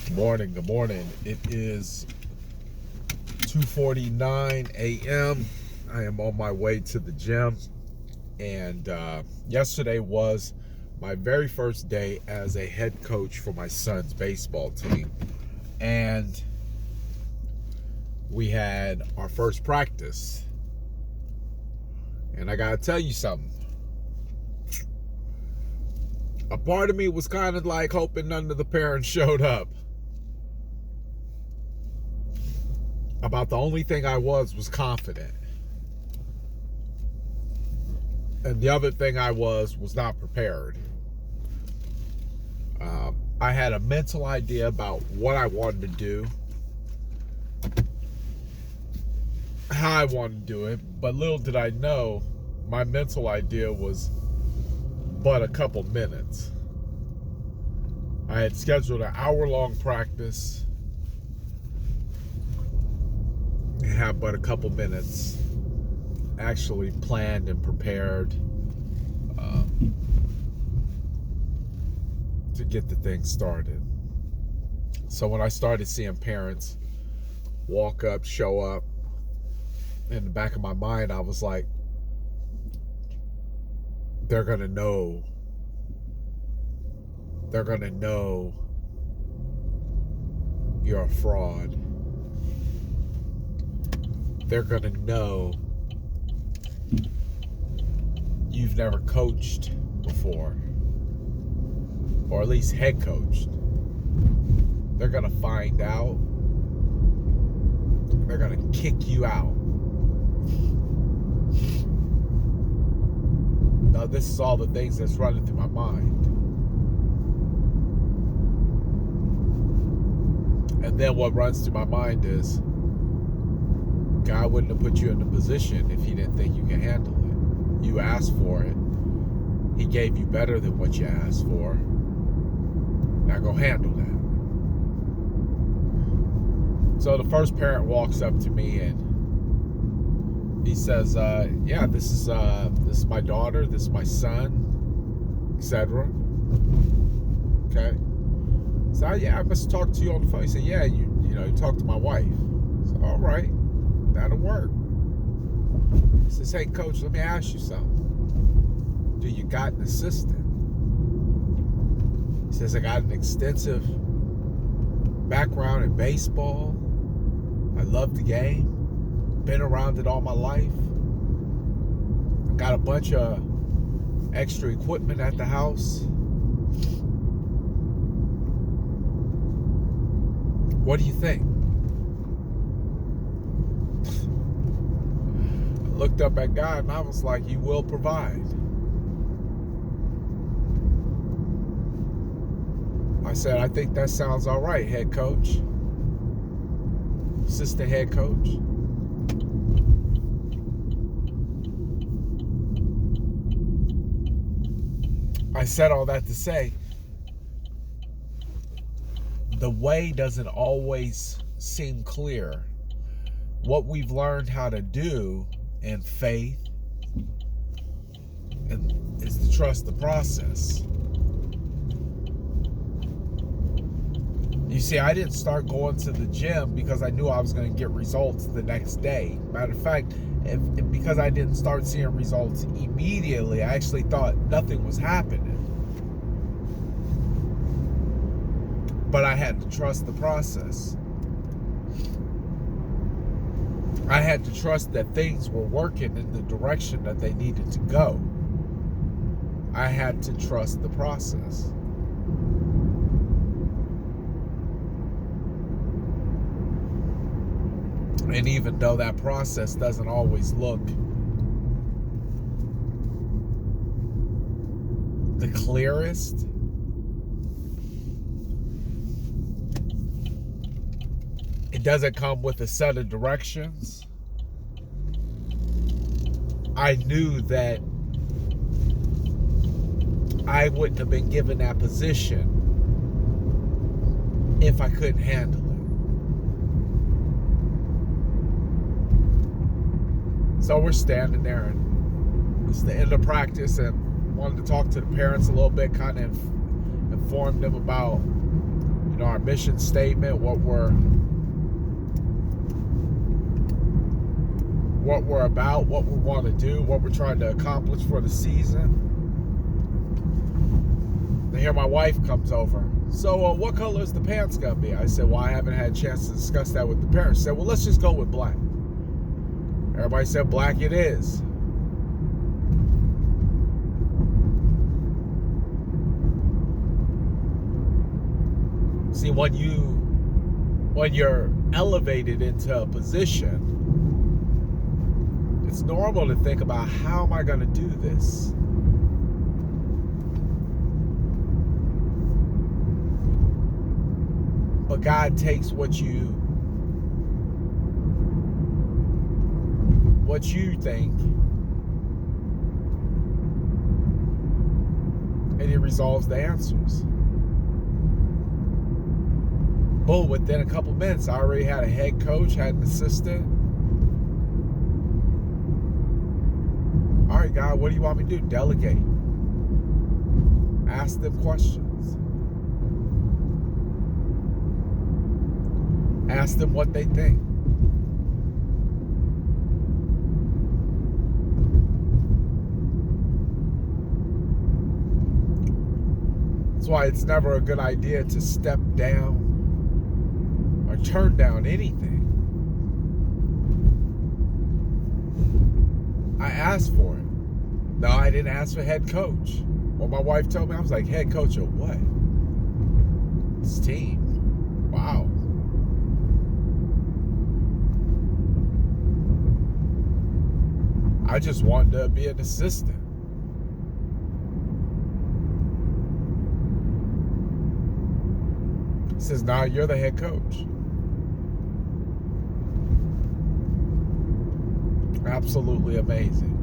Good morning. It is 2:49 a.m. I am on my way to the gym, and yesterday was my very first day as a head coach for my son's baseball team, and we had our first practice. And I gotta tell you something. A part of me was kind of like hoping none of the parents showed up. About the only thing I was confident. And the other thing I was not prepared. I had a mental idea about what I wanted to do, how I wanted to do it, but little did I know my mental idea was but a couple minutes. I had scheduled an hour-long practice and had but a couple minutes actually planned and prepared to get the thing started. So when I started seeing parents walk up, show up, in the back of my mind, I was like, they're gonna know. They're gonna know you're a fraud. They're gonna know you've never coached before, or at least head coached. They're gonna find out. They're gonna kick you out. Now, this is all the things that's running through my mind. And then what runs through my mind is, God wouldn't have put you in a position if he didn't think you can handle it. You asked for it. He gave you better than what you asked for. Now go handle that. So the first parent walks up to me and he says, yeah, this is my daughter, this is my son, etc. Okay. So yeah, I must talk to you on the phone. He said, yeah, you talked to my wife. So, all right, that'll work. He says, hey coach, let me ask you something. Do you got an assistant? He says, I got an extensive background in baseball. I love the game. Been around it all my life. Got a bunch of extra equipment at the house. What do you think? I looked up at God and I was like, He will provide. I said, I think that sounds all right, head coach. Assistant head coach. I said all that to say, the way doesn't always seem clear. What we've learned how to do in faith is to trust the process. You see, I didn't start going to the gym because I knew I was going to get results the next day. Matter of fact, because I didn't start seeing results immediately, I actually thought nothing was happening. But I had to trust the process. I had to trust that things were working in the direction that they needed to go. I had to trust the process. And even though that process doesn't always look the clearest, it doesn't come with a set of directions, I knew that I wouldn't have been given that position if I couldn't handle it. So we're standing there, and it's the end of practice, and wanted to talk to the parents a little bit, kind of inform them about our mission statement, what we're about, what we want to do, what we're trying to accomplish for the season. Then here my wife comes over. So what color is the pants gonna be? I said, well, I haven't had a chance to discuss that with the parents. She said, well, let's just go with black. Everybody said black it is. See, when you're elevated into a position, it's normal to think about, how am I going to do this? But God takes what you think, and He resolves the answers. Boom, within a couple minutes, I already had a head coach, had an assistant. All right, God, what do you want me to do? Delegate. Ask them questions. Ask them what they think. That's why it's never a good idea to step down or turn down anything. I asked for it. No, I didn't ask for head coach. When my wife told me, I was like, head coach of what? This team. Wow. I just wanted to be an assistant. He says, nah, you're the head coach. Absolutely amazing.